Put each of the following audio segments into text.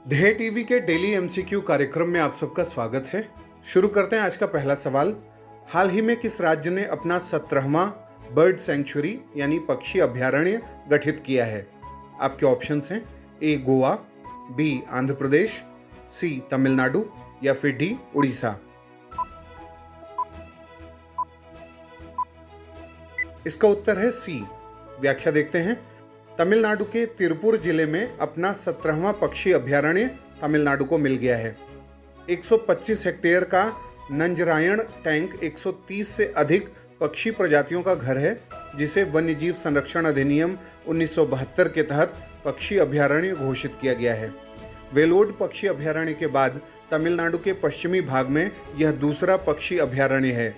ध्येय टीवी के daily MCQ कार्यक्रम में आप सबका स्वागत है। शुरू करते हैं आज का पहला सवाल। हाल ही में किस राज्य ने अपना 17वां बर्ड सेंचुरी यानी पक्षी अभयारण्य गठित किया है? आपके ऑप्शंस हैं ए गोवा, बी आंध्र प्रदेश, सी तमिलनाडु या फिर डी उड़ीसा। इसका उत्तर है सी। व्याख्या देखते हैं। तमिलनाडु के तिरुपुर जिले में अपना 17वां पक्षी अभयारण्य तमिलनाडु को मिल गया है। 125 हेक्टेयर का नंजरायण टैंक 130 से अधिक पक्षी प्रजातियों का घर है, जिसे वन्यजीव संरक्षण अधिनियम 1972 के तहत पक्षी अभयारण्य घोषित किया गया है। वेलोड पक्षी अभयारण्य के बाद तमिलनाडु के पश्चिमी भाग में यह दूसरा पक्षी अभयारण्य है।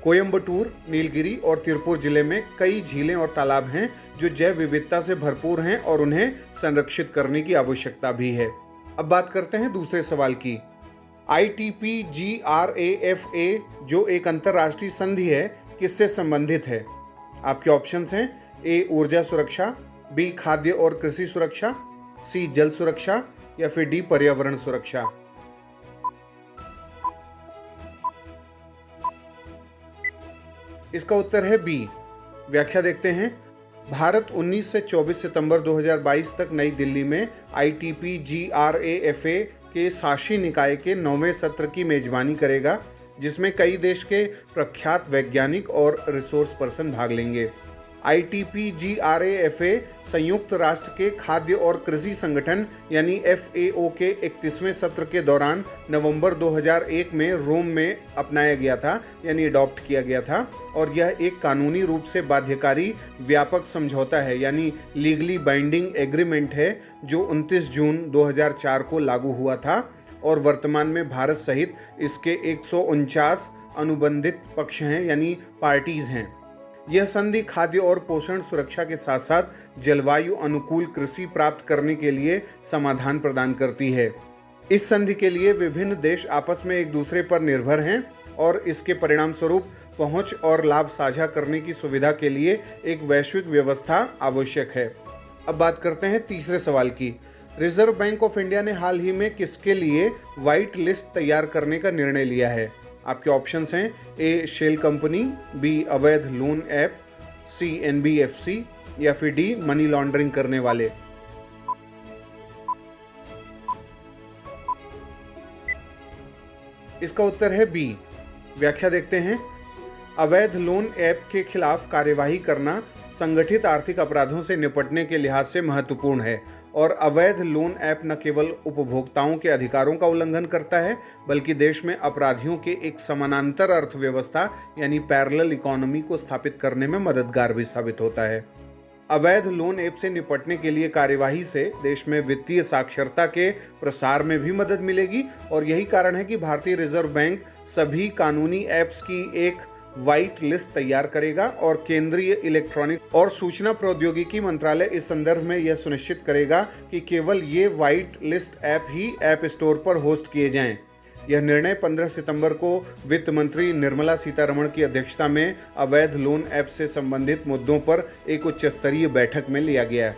कोयम्बटूर, नीलगिरी और तिरुपुर जिले में कई झीलें और तालाब हैं जो जैव विविधता से भरपूर हैं और उन्हें संरक्षित करने की आवश्यकता भी है। अब बात करते हैं दूसरे सवाल की। ITPGRAFA जो एक अंतर्राष्ट्रीय संधि है, किससे संबंधित है? आपके ऑप्शंस हैं ए ऊर्जा सुरक्षा, बी खाद्य और कृषि सुरक्षा, सी जल सुरक्षा या फिर डी पर्यावरण सुरक्षा। इसका उत्तर है बी। व्याख्या देखते हैं। भारत 19 से 24 सितंबर 2022 तक नई दिल्ली में ITPGRAFA के शासी निकाय के 9वें सत्र की मेजबानी करेगा, जिसमें कई देश के प्रख्यात वैज्ञानिक और रिसोर्स पर्सन भाग लेंगे। ITPGRAFA संयुक्त राष्ट्र के खाद्य और कृषि संगठन यानी FAO के 31वें सत्र के दौरान नवंबर 2001 में रोम में अपनाया गया था, यानी अडॉप्ट किया गया था, और यह एक कानूनी रूप से बाध्यकारी व्यापक समझौता है, यानी लीगली बाइंडिंग एग्रीमेंट है, जो 29 जून 2004 को लागू हुआ था और वर्तमान में भारत सहित इसके 149 अनुबंधित पक्ष हैं, यानी पार्टीज हैं। यह संधि खाद्य और पोषण सुरक्षा के साथ साथ जलवायु अनुकूल कृषि प्राप्त करने के लिए समाधान प्रदान करती है। इस संधि के लिए विभिन्न देश आपस में एक दूसरे पर निर्भर हैं और इसके परिणाम स्वरूप पहुंच और लाभ साझा करने की सुविधा के लिए एक वैश्विक व्यवस्था आवश्यक है। अब बात करते हैं तीसरे सवाल की। रिजर्व बैंक ऑफ इंडिया ने हाल ही में किसके लिए व्हाइट लिस्ट तैयार करने का निर्णय लिया है? आपके ऑप्शंस हैं ए शेल कंपनी, बी अवैध लोन ऐप, सी NBFC या फिर डी मनी लॉन्ड्रिंग करने वाले। इसका उत्तर है बी। व्याख्या देखते हैं। अवैध लोन ऐप के खिलाफ कार्यवाही करना संगठित आर्थिक अपराधों से निपटने के लिहाज से महत्वपूर्ण है और अवैध लोन ऐप न केवल उपभोक्ताओं के अधिकारों का उल्लंघन करता है, बल्कि देश में अपराधियों के एक समानांतर अर्थव्यवस्था यानी पैरेलल इकोनॉमी को स्थापित करने में मददगार भी साबित होता है। अवैध लोन ऐप से निपटने के लिए कार्यवाही से देश में वित्तीय साक्षरता के प्रसार में भी मदद मिलेगी और यही कारण है कि भारतीय रिजर्व बैंक सभी कानूनी ऐप्स की एक व्हाइट लिस्ट तैयार करेगा और केंद्रीय इलेक्ट्रॉनिक और सूचना प्रौद्योगिकी मंत्रालय इस संदर्भ में यह सुनिश्चित करेगा कि केवल ये व्हाइट लिस्ट ऐप ही ऐप स्टोर पर होस्ट किए जाएं। यह निर्णय 15 सितंबर को वित्त मंत्री निर्मला सीतारमण की अध्यक्षता में अवैध लोन ऐप से संबंधित मुद्दों पर एक उच्च स्तरीय बैठक में लिया गया।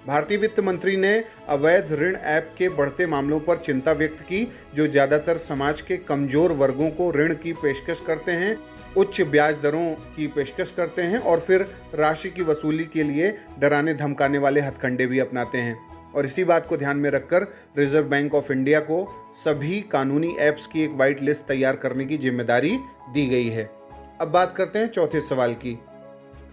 भारतीय वित्त मंत्री ने अवैध ऋण ऐप के बढ़ते मामलों पर चिंता व्यक्त की, जो ज़्यादातर समाज के कमजोर वर्गों को ऋण की पेशकश करते हैं, उच्च ब्याज दरों की पेशकश करते हैं और फिर राशि की वसूली के लिए डराने धमकाने वाले हथकंडे भी अपनाते हैं। और इसी बात को ध्यान में रखकर रिजर्व बैंक ऑफ इंडिया को सभी कानूनी ऐप्स की एक व्हाइट लिस्ट तैयार करने की जिम्मेदारी दी गई है। अब बात करते हैं चौथे सवाल की।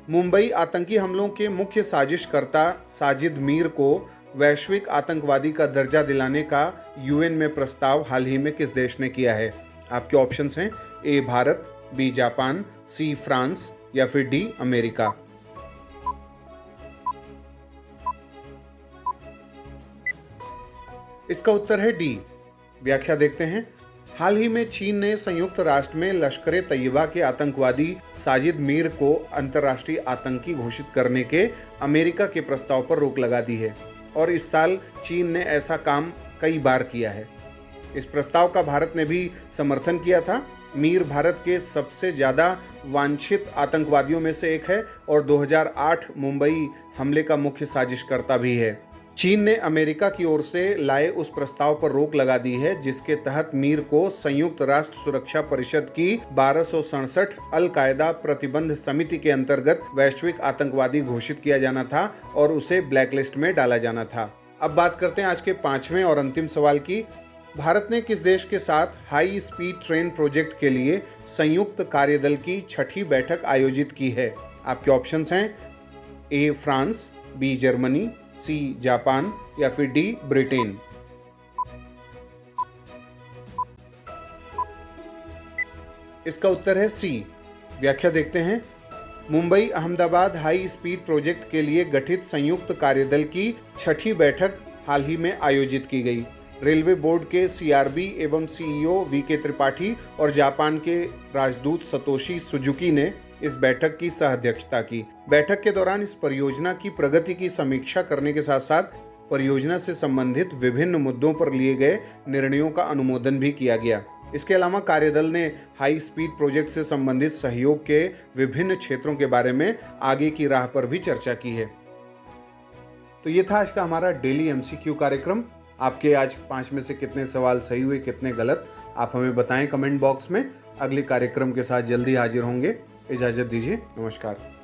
मुंबई आतंकी हमलों के मुख्य साजिशकर्ता साजिद मीर को वैश्विक आतंकवादी का दर्जा दिलाने का UN में प्रस्ताव हाल ही में किस देश ने किया है? आपके ऑप्शंस हैं A Bharat, B Japan, C France या फिर डी अमेरिका। इसका उत्तर है डी। व्याख्या देखते हैं। हाल ही में चीन ने संयुक्त राष्ट्र में लश्कर ए तैयबा के आतंकवादी साजिद मीर को अंतर्राष्ट्रीय आतंकी घोषित करने के अमेरिका के प्रस्ताव पर रोक लगा दी है और इस साल चीन ने ऐसा काम कई बार किया है। इस प्रस्ताव का भारत ने भी समर्थन किया था। मीर भारत के सबसे ज़्यादा वांछित आतंकवादियों में से एक है और 2008 मुंबई हमले का मुख्य साजिशकर्ता भी है। चीन ने अमेरिका की ओर से लाए उस प्रस्ताव पर रोक लगा दी है जिसके तहत मीर को संयुक्त राष्ट्र सुरक्षा परिषद की 1267 अल कायदा प्रतिबंध समिति के अंतर्गत वैश्विक आतंकवादी घोषित किया जाना था और उसे ब्लैकलिस्ट में डाला जाना था। अब बात करते हैं आज के 5वें और अंतिम सवाल की। भारत ने किस देश के साथ हाई स्पीड ट्रेन प्रोजेक्ट के लिए संयुक्त कार्यदल की 6ठी बैठक आयोजित की है? आपके ऑप्शंस हैं A France, B Germany, C Japan या फिर डी ब्रिटेन। इसका उत्तर है सी। व्याख्या देखते हैं। Mumbai Ahmedabad high speed project के लिए गठित संयुक्त कार्यदल की 6ठी बैठक हाल ही में आयोजित की गई। रेलवे बोर्ड के सीआरबी एवं सीईओ वीके त्रिपाठी और जापान के राजदूत सतोशी सुजुकी ने इस बैठक की सह-अध्यक्षता की। बैठक के दौरान इस परियोजना की प्रगति की समीक्षा करने के साथ साथ परियोजना से संबंधित विभिन्न मुद्दों पर लिए गए निर्णयों का अनुमोदन भी किया गया। इसके अलावा कार्यदल ने हाई स्पीड प्रोजेक्ट से संबंधित सहयोग के विभिन्न क्षेत्रों के बारे में आगे की राह पर भी चर्चा की है। तो ये था आज का हमारा डेली एमसीक्यू कार्यक्रम। आपके आज 5 में से कितने सवाल सही हुए, कितने गलत, आप हमें बताएं कमेंट बॉक्स में। अगले कार्यक्रम के साथ जल्दी हाजिर होंगे। इजाज़त दीजिए। नमस्कार।